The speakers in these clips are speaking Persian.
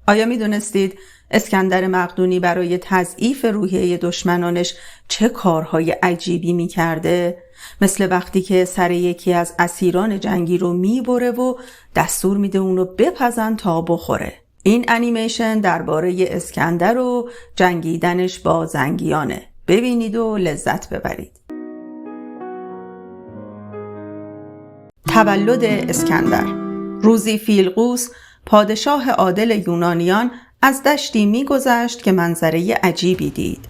آیا می‌دونستید اسکندر مقدونی برای تضعیف روحیه دشمنانش چه کارهای عجیبی می‌کرده؟ مثل وقتی که سر یکی از اسیران جنگی رو میبره و دستور میده اونو بپزن تا بخوره. این انیمیشن درباره اسکندر و جنگیدنش با زنگیانه. ببینید و لذت ببرید. تولد اسکندر. روزی فیلقوس پادشاه عادل یونانیان از دشتی می‌گذشت که منظره عجیبی دید.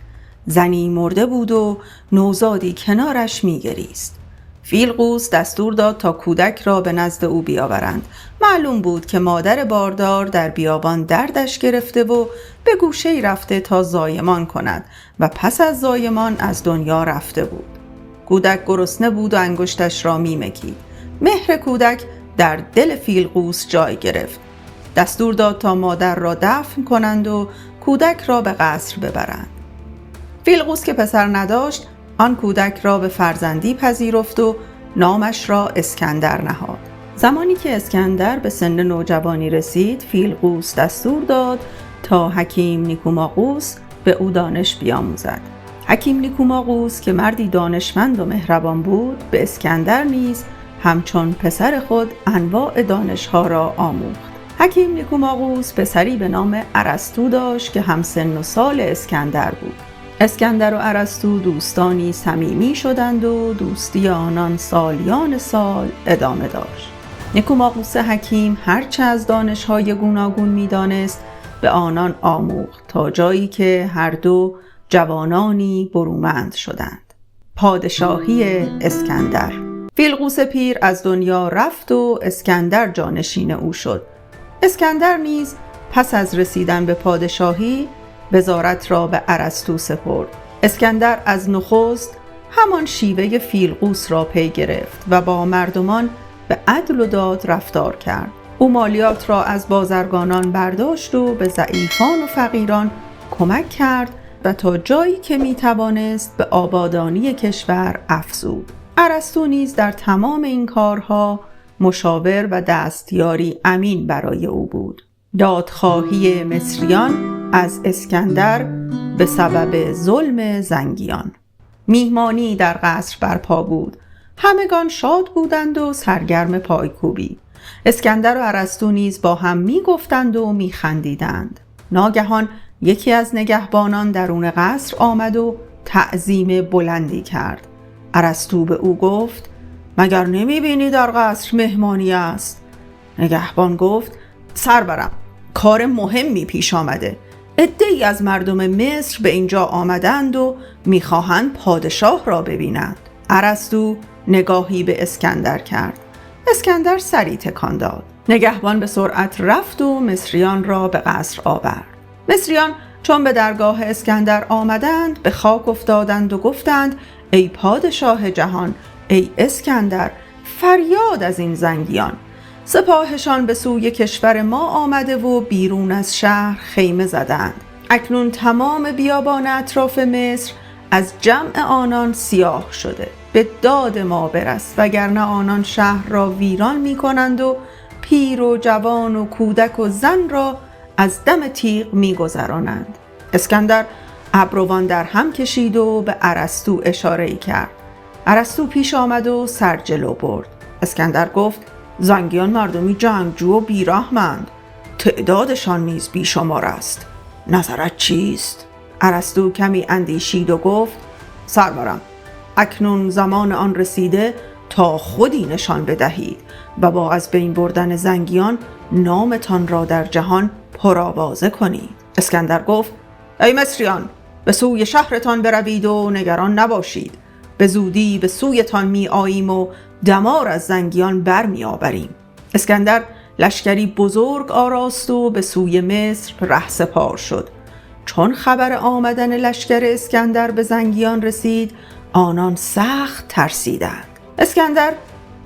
زنی مرده بود و نوزادی کنارش می‌گریست. فیلقوس دستور داد تا کودک را به نزد او بیاورند. معلوم بود که مادر باردار در بیابان دردش گرفته و به گوشه‌ای رفته تا زایمان کند و پس از زایمان از دنیا رفته بود. کودک گرسنه بود و انگشتش را می‌مکید. مهر کودک در دل فیلقوس جای گرفت. دستور داد تا مادر را دفن کنند و کودک را به قصر ببرند. فیلقوس که پسر نداشت، آن کودک را به فرزندی پذیرفت و نامش را اسکندر نهاد. زمانی که اسکندر به سن نوجوانی رسید، فیلقوس دستور داد تا حکیم نیکوماخوس به او دانش بیاموزد. حکیم نیکوماخوس که مردی دانشمند و مهربان بود، به اسکندر نیز همچون پسر خود انواع دانش‌ها را آموخت. حکیم نیکوماخوس پسری به نام ارسطو داشت که همسن و سال اسکندر بود. اسکندر و ارسطو دوستانی صمیمی شدند و دوستی آنان سالیان سال ادامه داشت. نیکوماخوس حکیم هرچه از دانش‌های گوناگون می‌دانست به آنان آموخت تا جایی که هر دو جوانانی برومند شدند. پادشاهی اسکندر. فیلقوس پیر از دنیا رفت و اسکندر جانشین او شد. اسکندر نیز پس از رسیدن به پادشاهی وزارت را به ارسطو سپرد. اسکندر از نخست همان شیوه فیلقوس را پی گرفت و با مردمان به عدل و داد رفتار کرد. او مالیات را از بازرگانان برداشت و به ضعیفان و فقیران کمک کرد و تا جایی که می توانست به آبادانی کشور افزود. ارسطو نیز در تمام این کارها مشاور و دستیاری امین برای او بود. دادخواهی مصریان از اسکندر به سبب ظلم زنگیان. میهمانی در قصر برپا بود. همگان شاد بودند و سرگرم پایکوبی. اسکندر و ارسطو نیز با هم میگفتند و میخندیدند. ناگهان یکی از نگهبانان درون قصر آمد و تعظیم بلندی کرد. ارسطو به او گفت: مگر نمیبینی در قصر مهمانی است؟ نگهبان گفت: سرورم، کار مهمی پیش آمده. عده‌ای از مردم مصر به اینجا آمدند و میخواهند پادشاه را ببینند. ارسطو نگاهی به اسکندر کرد. اسکندر سری تکان داد. نگهبان به سرعت رفت و مصریان را به قصر آورد. مصریان چون به درگاه اسکندر آمدند به خاک افتادند و گفتند: ای پادشاه جهان، ای اسکندر، فریاد از این زنگیان. سپاهشان به سوی کشور ما آمده و بیرون از شهر خیمه زدند. اکنون تمام بیابان اطراف مصر از جمع آنان سیاه شده. به داد ما برس، وگرنه آنان شهر را ویران می کنند و پیر و جوان و کودک و زن را از دم تیغ می گذرانند. اسکندر ابروان در هم کشید و به ارسطو اشاره کرد. ارسطو پیش آمد و سر جلو برد. اسکندر گفت: زنگیان مردمی جنگجو و بیرحمند، تعدادشان نیز بیشمار است. نظرت چیست؟ ارسطو کمی اندیشید و گفت: سرورم، اکنون زمان آن رسیده تا خودی نشان بدهید و با از بین بردن زنگیان نامتان را در جهان پرآوازه کنید. اسکندر گفت: ای مصریان، به سوی شهرتان بروید و نگران نباشید. به زودی به سویتان می آییم و دمار از زنگیان بر می آوریم. اسکندر لشکری بزرگ آراست و به سوی مصر رهسپار شد. چون خبر آمدن لشکر اسکندر به زنگیان رسید، آنان سخت ترسیدند. اسکندر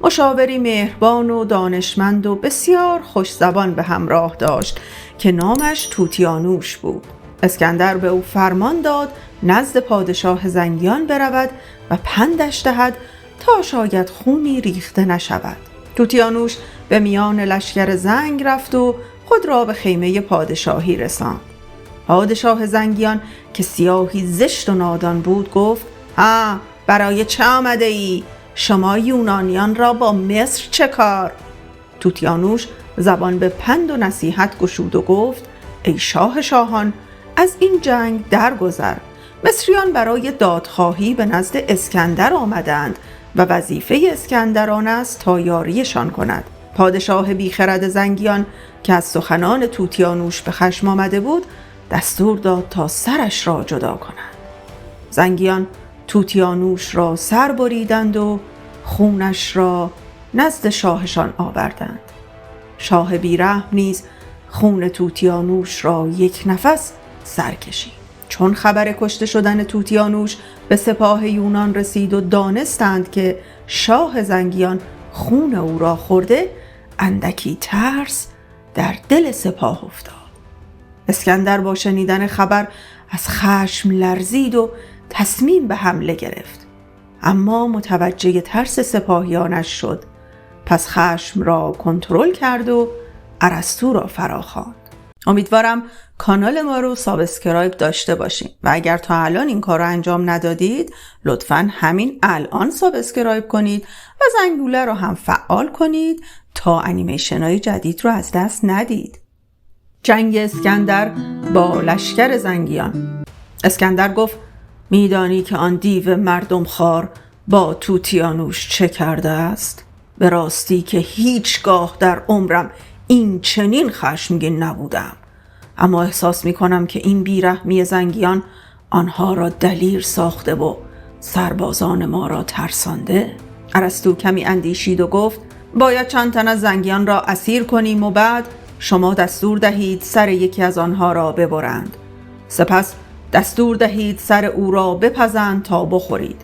مشاوری مهربان و دانشمند و بسیار خوش زبان به همراه داشت که نامش توتیانوش بود. اسکندر به او فرمان داد نزد پادشاه زنگیان برود و پندش دهد تا شاید خونی ریخته نشود. توتیانوش به میان لشکر زنگ رفت و خود را به خیمه پادشاهی رساند. پادشاه زنگیان که سیاهی زشت و نادان بود گفت: ها، برای چه آمده ای؟ شما یونانیان را با مصر چه کار؟ توتیانوش زبان به پند و نصیحت گشود و گفت: ای شاه شاهان، از این جنگ درگذر. مصریان برای دادخواهی به نزد اسکندر آمدند و وظیفه اسکندران است تا یاریشان کند. پادشاه بیخرد زنگیان که از سخنان توتیانوش به خشم آمده بود دستور داد تا سرش را جدا کنند. زنگیان توتیانوش را سر بریدند و خونش را نزد شاهشان آوردند. شاه بیرحم نیز خون توتیانوش را یک نفس سر کشید. چون خبر کشته شدن توتیانوش به سپاه یونان رسید و دانستند که شاه زنگیان خون او را خورده، اندکی ترس در دل سپاه افتاد. اسکندر با شنیدن خبر از خشم لرزید و تصمیم به حمله گرفت، اما متوجه ترس سپاهیانش شد. پس خشم را کنترل کرد و ارسطو را فراخواند. امیدوارم کانال ما رو سابسکرایب داشته باشین و اگر تا الان این کار رو انجام ندادید لطفاً همین الان سابسکرایب کنید و زنگوله رو هم فعال کنید تا انیمیشن های جدید رو از دست ندید. جنگ اسکندر با لشکر زنگیان. اسکندر گفت: میدانی که آن دیو مردم خوار با توتیانوش چه کرده است؟ به راستی که هیچگاه در عمرم این چنین خشمگین نبودم، اما احساس می کنم که این بیرحمی زنگیان آنها را دلیر ساخته و سربازان ما را ترسانده. ارسطو کمی اندیشید و گفت: باید چند تن از زنگیان را اسیر کنیم و بعد شما دستور دهید سر یکی از آنها را ببرند. سپس دستور دهید سر او را بپزند تا بخورید.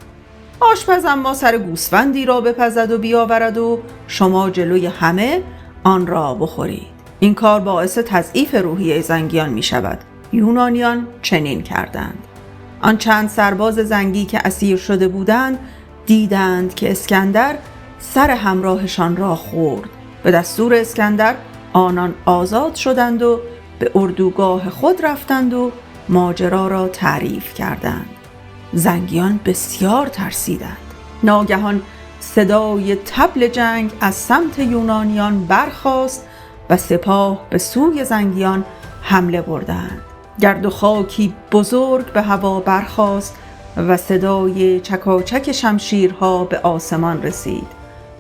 آشپز اما سر گوسفندی را بپزد و بیاورد و شما جلوی همه آن را بخورید. این کار باعث تضعیف روحیه زنگیان می شود. یونانیان چنین کردند. آن چند سرباز زنگی که اسیر شده بودند دیدند که اسکندر سر همراهشان را خورد. به دستور اسکندر آنان آزاد شدند و به اردوگاه خود رفتند و ماجرا را تعریف کردند. زنگیان بسیار ترسیدند. ناگهان صدای طبل جنگ از سمت یونانیان برخاست و سپاه به سوی زنگیان حمله بردند. گرد و خاکی بزرگ به هوا برخاست و صدای چکاچک شمشیرها به آسمان رسید.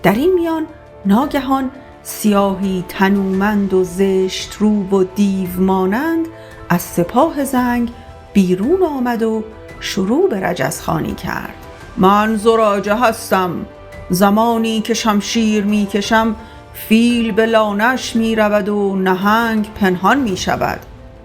در این میان ناگهان سیاهی تنومند و زشت رو و دیو مانند از سپاه زنگ بیرون آمد و شروع به رجزخوانی کرد. من زراجه هستم. زمانی که شمشیر می کشم فیل به لانش می رود و نهنگ پنهان می شود.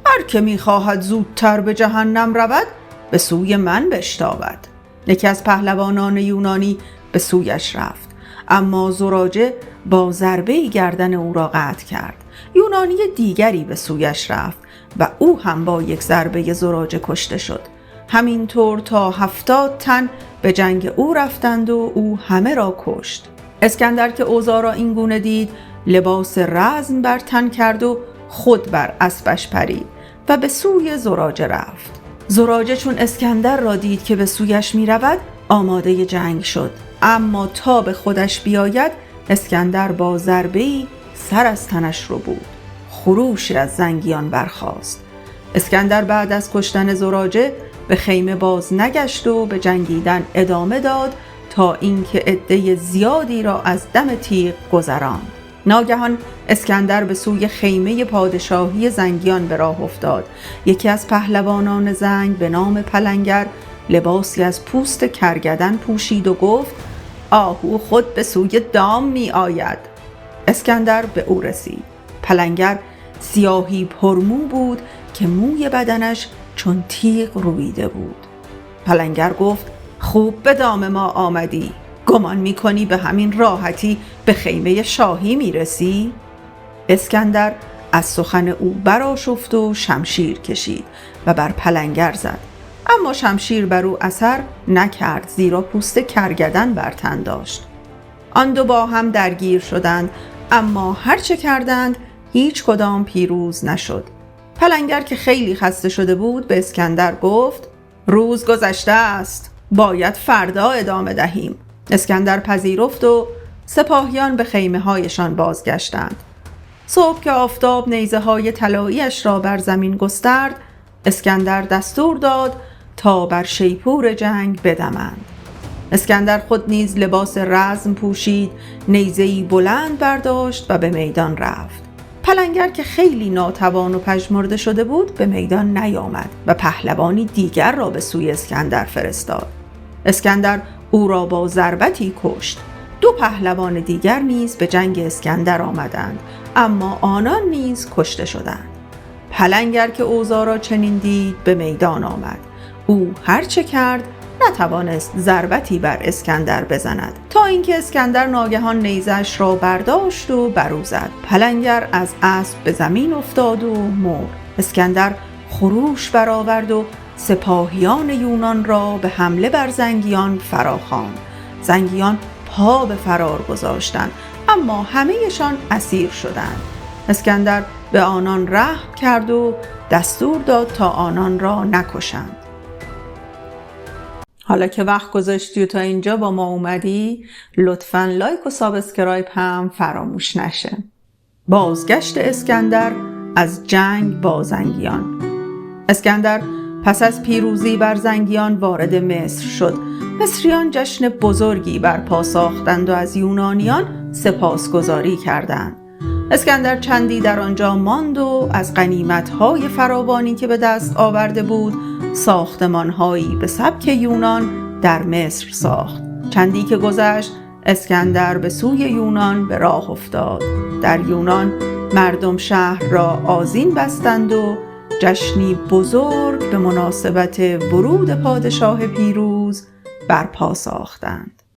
هر که می خواهد زودتر به جهنم رود به سوی من بشتابد. یکی از پهلوانان یونانی به سویش رفت، اما زراجه با ضربه‌ای گردن او را قطع کرد. یونانی دیگری به سویش رفت و او هم با یک ضربه زراجه کشته شد. همینطور تا 70 تن به جنگ او رفتند و او همه را کشت. اسکندر که اوضاع را این گونه دید لباس رزم بر تن کرد و خود بر اسبش پرید و به سوی زراجه رفت. زراجه چون اسکندر را دید که به سویش می رود آماده جنگ شد، اما تا به خودش بیاید اسکندر با ضربه‌ای سر از تنش رو بود. خروشی از زنگیان برخاست. اسکندر بعد از کشتن زراجه به خیمه باز نگشت و به جنگیدن ادامه داد تا اینکه عده زیادی را از دم تیغ گذراند. ناگهان اسکندر به سوی خیمه پادشاهی زنگیان به راه افتاد. یکی از پهلوانان زنگ به نام پلنگر لباسی از پوست کرگدن پوشید و گفت: آهو خود به سوی دام می آید. اسکندر به او رسید. پلنگر سیاهی پرمو بود که موی بدنش چون تیغ رویده بود. پلنگر گفت: خوب به دام ما آمدی. گمان می‌کنی به همین راحتی به خیمه شاهی میرسی؟ اسکندر از سخن او برآشفت و شمشیر کشید و بر پلنگر زد، اما شمشیر بر او اثر نکرد زیرا پوست کرگدن بر تن داشت. آن دو با هم درگیر شدند، اما هرچه کردند هیچ کدام پیروز نشد. پلنگر که خیلی خسته شده بود به اسکندر گفت: روز گذشته است، باید فردا ادامه دهیم. اسکندر پذیرفت و سپاهیان به خیمه هایشان بازگشتند. صبح که آفتاب نیزه های طلایی‌اش را بر زمین گسترد، اسکندر دستور داد تا بر شیپور جنگ بدمند. اسکندر خود نیز لباس رزم پوشید، نیزه‌ای بلند برداشت و به میدان رفت. پلنگر که خیلی ناتوان و پژمرده شده بود به میدان نیامد و پهلوانی دیگر را به سوی اسکندر فرستاد. اسکندر او را با ضربتی کشت. 2 پهلوان دیگر نیز به جنگ اسکندر آمدند، اما آنان نیز کشته شدند. پلنگر که اوضاع را چنین دید به میدان آمد. او هر چه کرد نتوانست ضربتی بر اسکندر بزند، تا اینکه اسکندر ناگهان نیزش را برداشت و بر او زد. پلنگر از اسب به زمین افتاد و مرد. اسکندر خروش برآورد و سپاهیان یونان را به حمله بر زنگیان فراخواند. زنگیان پا به فرار گذاشتند، اما همه‌شان اسیر شدند. اسکندر به آنان رحم کرد و دستور داد تا آنان را نکشند. حالا که وقت گذاشتی و تا اینجا با ما اومدی، لطفاً لایک و سابسکرایب هم فراموش نشه. بازگشت اسکندر از جنگ با زنگیان. اسکندر پس از پیروزی بر زنگیان وارد مصر شد. مصریان جشن بزرگی برپا ساختند و از یونانیان سپاسگزاری کردند. اسکندر چندی در آنجا ماند و از غنیمت‌های فراوانی که به دست آورده بود ساختمان‌هایی به سبک یونان در مصر ساخت. چندی که گذشت اسکندر به سوی یونان به راه افتاد. در یونان مردم شهر را آذین بستند و جشنی بزرگ به مناسبت ورود پادشاه پیروز برپا ساختند.